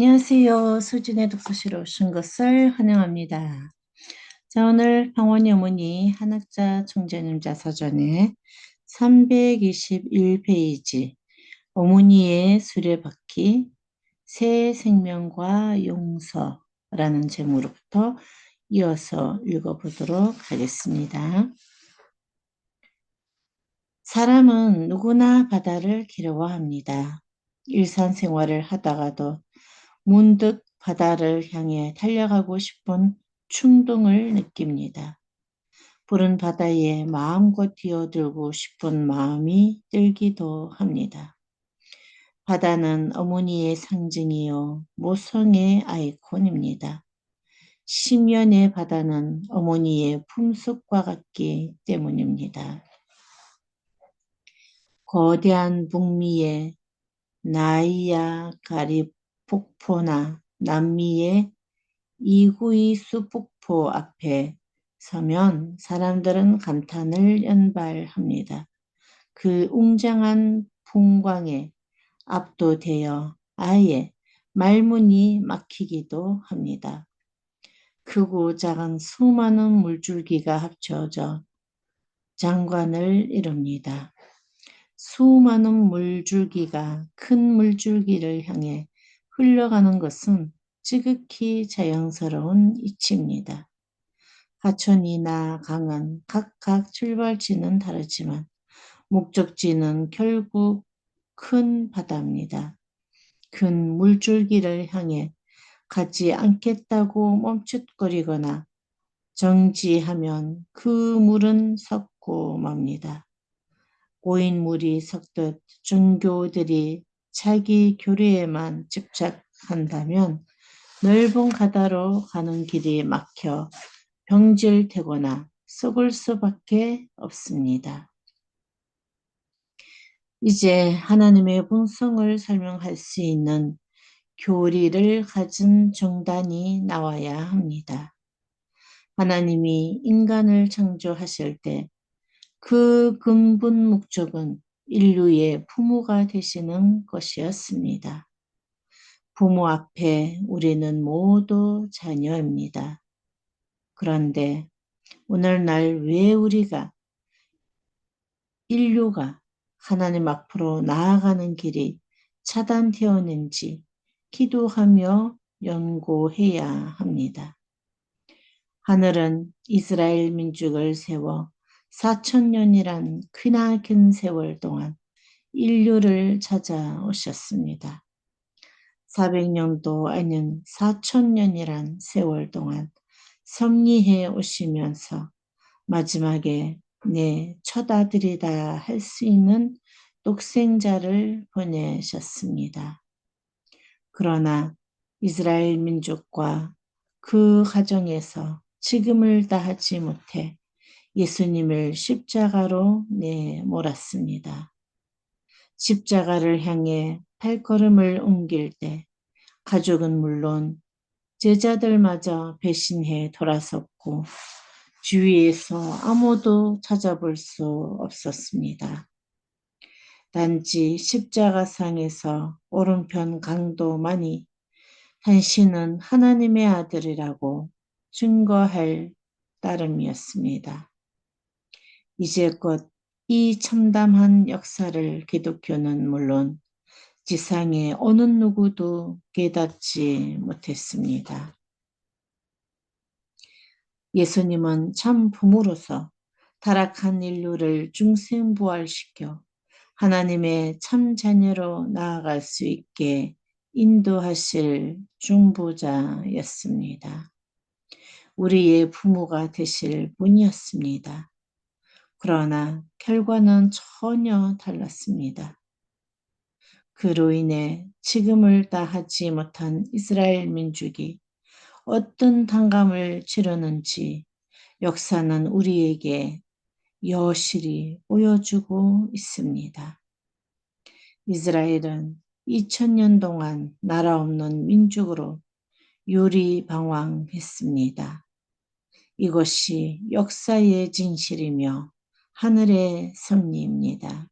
안녕하세요. 수진의 독서실에 오신 것을 환영합니다. 자, 오늘 방원희 어머니 한학자 총재님 자서전에 321페이지 어머니의 수레바퀴 새 생명과 용서라는 제목으로부터 이어서 읽어보도록 하겠습니다. 사람은 누구나 바다를 기려워합니다. 일상생활을 하다가도 문득 바다를 향해 달려가고 싶은 충동을 느낍니다. 푸른 바다에 마음껏 뛰어들고 싶은 마음이 들기도 합니다. 바다는 어머니의 상징이요 모성의 아이콘입니다. 심연의 바다는 어머니의 품속과 같기 때문입니다. 거대한 북미의 나이아가리 폭포나 남미의 이구이수 폭포 앞에 서면 사람들은 감탄을 연발합니다. 그 웅장한 풍광에 압도되어 아예 말문이 막히기도 합니다. 크고 작은 수많은 물줄기가 합쳐져 장관을 이룹니다. 수많은 물줄기가 큰 물줄기를 향해 흘러가는 것은 지극히 자연스러운 이치입니다. 하천이나 강은 각각 출발지는 다르지만 목적지는 결국 큰 바다입니다. 큰 물줄기를 향해 가지 않겠다고 멈칫거리거나 정지하면 그 물은 섞고 맙니다. 고인 물이 섞듯 종교들이 자기 교리에만 집착한다면 넓은 바다로 가는 길이 막혀 병질되거나 썩을 수밖에 없습니다. 이제 하나님의 본성을 설명할 수 있는 교리를 가진 정단이 나와야 합니다. 하나님이 인간을 창조하실 때 그 근본 목적은 인류의 부모가 되시는 것이었습니다. 부모 앞에 우리는 모두 자녀입니다. 그런데 오늘날 왜 인류가 하나님 앞으로 나아가는 길이 차단되었는지 기도하며 연구해야 합니다. 하늘은 이스라엘 민족을 세워 4천년이란 크나큰 세월 동안 인류를 찾아오셨습니다. 400년도 아닌 4천년이란 세월 동안 섭리해 오시면서 마지막에 내 첫 아들이다 할 수 있는 독생자를 보내셨습니다. 그러나 이스라엘 민족과 그 가정에서 지금을 다하지 못해 예수님을 십자가로 내몰았습니다. 십자가를 향해 발걸음을 옮길 때 가족은 물론 제자들마저 배신해 돌아섰고 주위에서 아무도 찾아볼 수 없었습니다. 단지 십자가상에서 오른편 강도만이 당신은 하나님의 아들이라고 증거할 따름이었습니다. 이제껏 이 참담한 역사를 기독교는 물론 지상의 어느 누구도 깨닫지 못했습니다. 예수님은 참 부모로서 타락한 인류를 중생부활시켜 하나님의 참 자녀로 나아갈 수 있게 인도하실 중보자였습니다. 우리의 부모가 되실 분이었습니다. 그러나 결과는 전혀 달랐습니다. 그로 인해 지금을 다하지 못한 이스라엘 민족이 어떤 단감을 치르는지 역사는 우리에게 여실히 보여주고 있습니다. 이스라엘은 2000년 동안 나라 없는 민족으로 유리방황했습니다. 이것이 역사의 진실이며 하늘의 섭리입니다.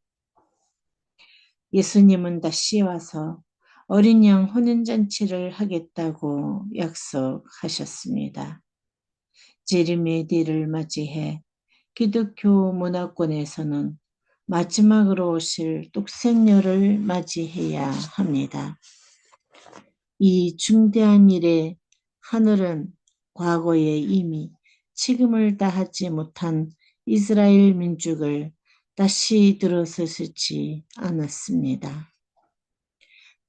예수님은 다시 와서 어린 양 혼인잔치를 하겠다고 약속하셨습니다. 제리메디를 맞이해 기독교 문화권에서는 마지막으로 오실 tuk생녀를 맞이해야 합니다. 이 중대한 일에 하늘은 과거에 이미 책임을 다하지 못한 이스라엘 민족을 다시 들어서지 않았습니다.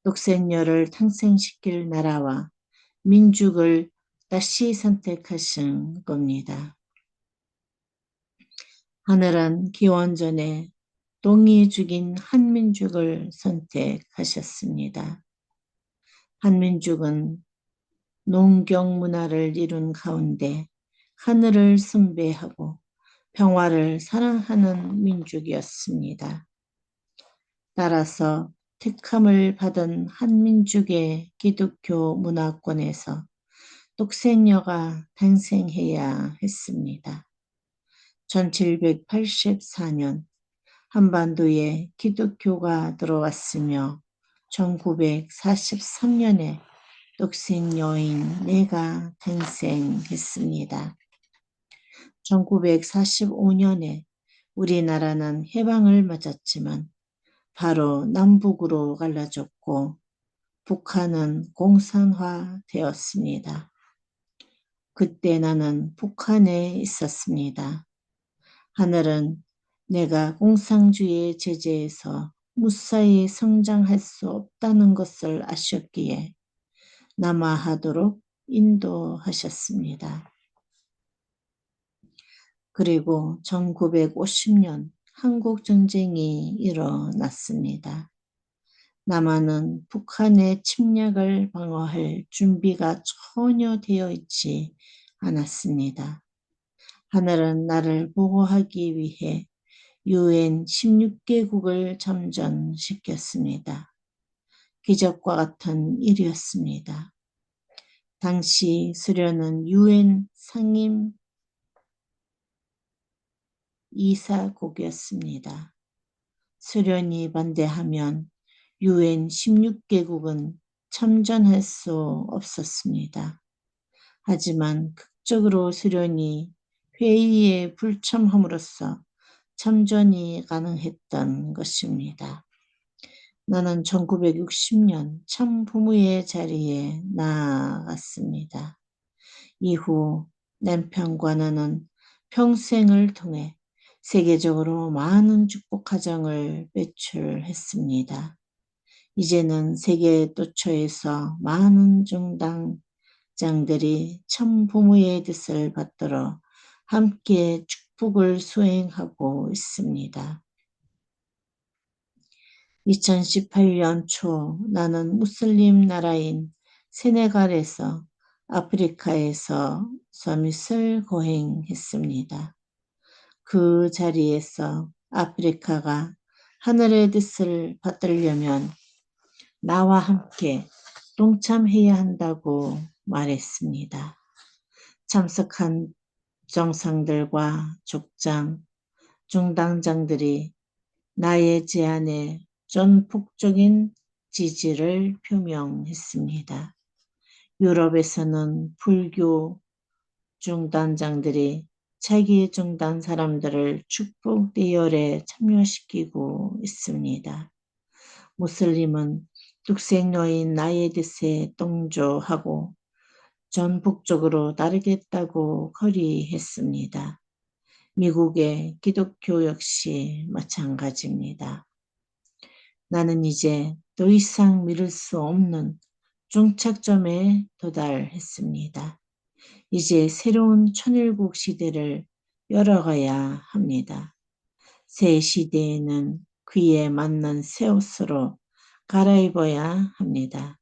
독생녀를 탄생시킬 나라와 민족을 다시 선택하신 겁니다. 하늘은 기원전에 동이 죽인 한민족을 선택하셨습니다. 한민족은 농경 문화를 이룬 가운데 하늘을 숭배하고 평화를 사랑하는 민족이었습니다. 따라서 택함을 받은 한민족의 기독교 문화권에서 독생녀가 탄생해야 했습니다. 1784년 한반도에 기독교가 들어왔으며 1943년에 독생녀인 내가 탄생했습니다. 1945년에 우리나라는 해방을 맞았지만 바로 남북으로 갈라졌고 북한은 공산화되었습니다. 그때 나는 북한에 있었습니다. 하늘은 내가 공산주의의 제재에서 무사히 성장할 수 없다는 것을 아셨기에 남하하도록 인도하셨습니다. 그리고 1950년 한국전쟁이 일어났습니다. 남한은 북한의 침략을 방어할 준비가 전혀 되어 있지 않았습니다. 하늘은 나를 보호하기 위해 UN 16개국을 참전시켰습니다. 기적과 같은 일이었습니다. 당시 수련은 UN 상임 이사국이었습니다. 수련이 반대하면 UN 16개국은 참전할 수 없었습니다. 하지만 극적으로 수련이 회의에 불참함으로써 참전이 가능했던 것입니다. 나는 1960년 참부모의 자리에 나아갔습니다. 이후 남편과 나는 평생을 통해 세계적으로 많은 축복 가정을 배출했습니다. 이제는 세계 도처에서 많은 중당장들이 참부모의 뜻을 받들어 함께 축복을 수행하고 있습니다. 2018년 초 나는 무슬림 나라인 세네갈에서 아프리카에서 서밋을 거행했습니다. 그 자리에서 아프리카가 하늘의 뜻을 받들려면 나와 함께 동참해야 한다고 말했습니다. 참석한 정상들과 족장, 중당장들이 나의 제안에 전폭적인 지지를 표명했습니다. 유럽에서는 불교 중단장들이 자기 중단 사람들을 축복 대열에 참여시키고 있습니다. 무슬림은 tuk생녀인 나의 뜻에 동조하고 전폭적으로 따르겠다고 거리했습니다. 미국의 기독교 역시 마찬가지입니다. 나는 이제 더 이상 미룰 수 없는 종착점에 도달했습니다. 이제 새로운 천일국 시대를 열어가야 합니다. 새 시대에는 그에 맞는 새 옷으로 갈아입어야 합니다.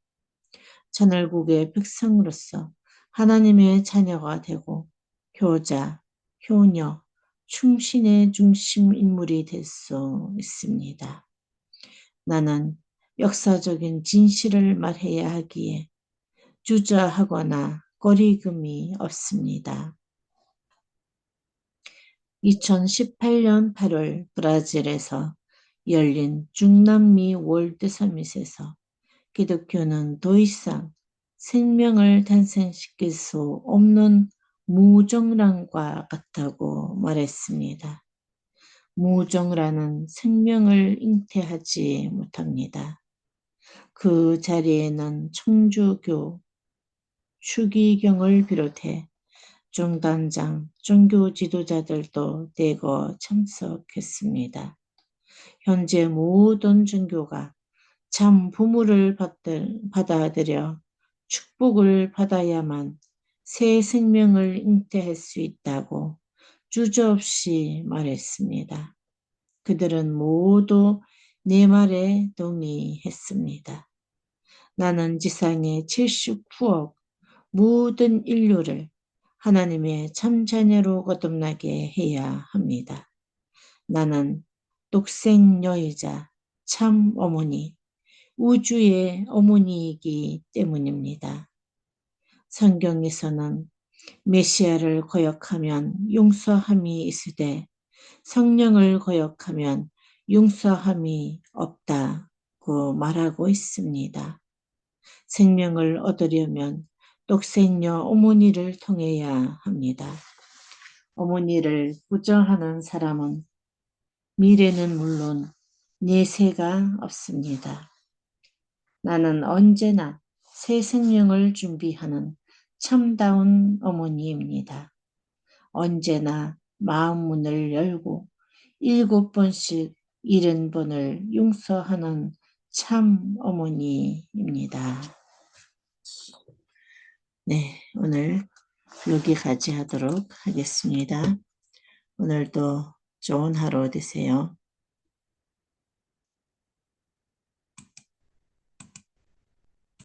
천일국의 백성으로서 하나님의 자녀가 되고 효자, 효녀, 충신의 중심 인물이 될 수 있습니다. 나는 역사적인 진실을 말해야 하기에 주저하거나 거리낌이 없습니다. 2018년 8월 브라질에서 열린 중남미 월드 서밋에서 기독교는 더 이상 생명을 탄생시킬 수 없는 무정란과 같다고 말했습니다. 무정란은 생명을 잉태하지 못합니다. 그 자리에는 청주교, 추기경을 비롯해 종단장, 종교 지도자들도 대거 참석했습니다. 현재 모든 종교가 참 부모를 받아들여 축복을 받아야만 새 생명을 잉태할 수 있다고 주저없이 말했습니다. 그들은 모두 내 말에 동의했습니다. 나는 지상의 79억 모든 인류를 하나님의 참 자녀로 거듭나게 해야 합니다. 나는 독생녀이자 참 어머니, 우주의 어머니이기 때문입니다. 성경에서는 메시아를 거역하면 용서함이 있으되 성령을 거역하면 용서함이 없다고 말하고 있습니다. 생명을 얻으려면 독생녀 어머니를 통해야 합니다. 어머니를 부정하는 사람은 미래는 물론 내세가 없습니다. 나는 언제나 새 생명을 준비하는 참다운 어머니입니다. 언제나 마음 문을 열고 7번씩 70번을 용서하는 참 어머니입니다. 네, 오늘 여기까지 하도록 하겠습니다. 오늘도 좋은 하루 되세요.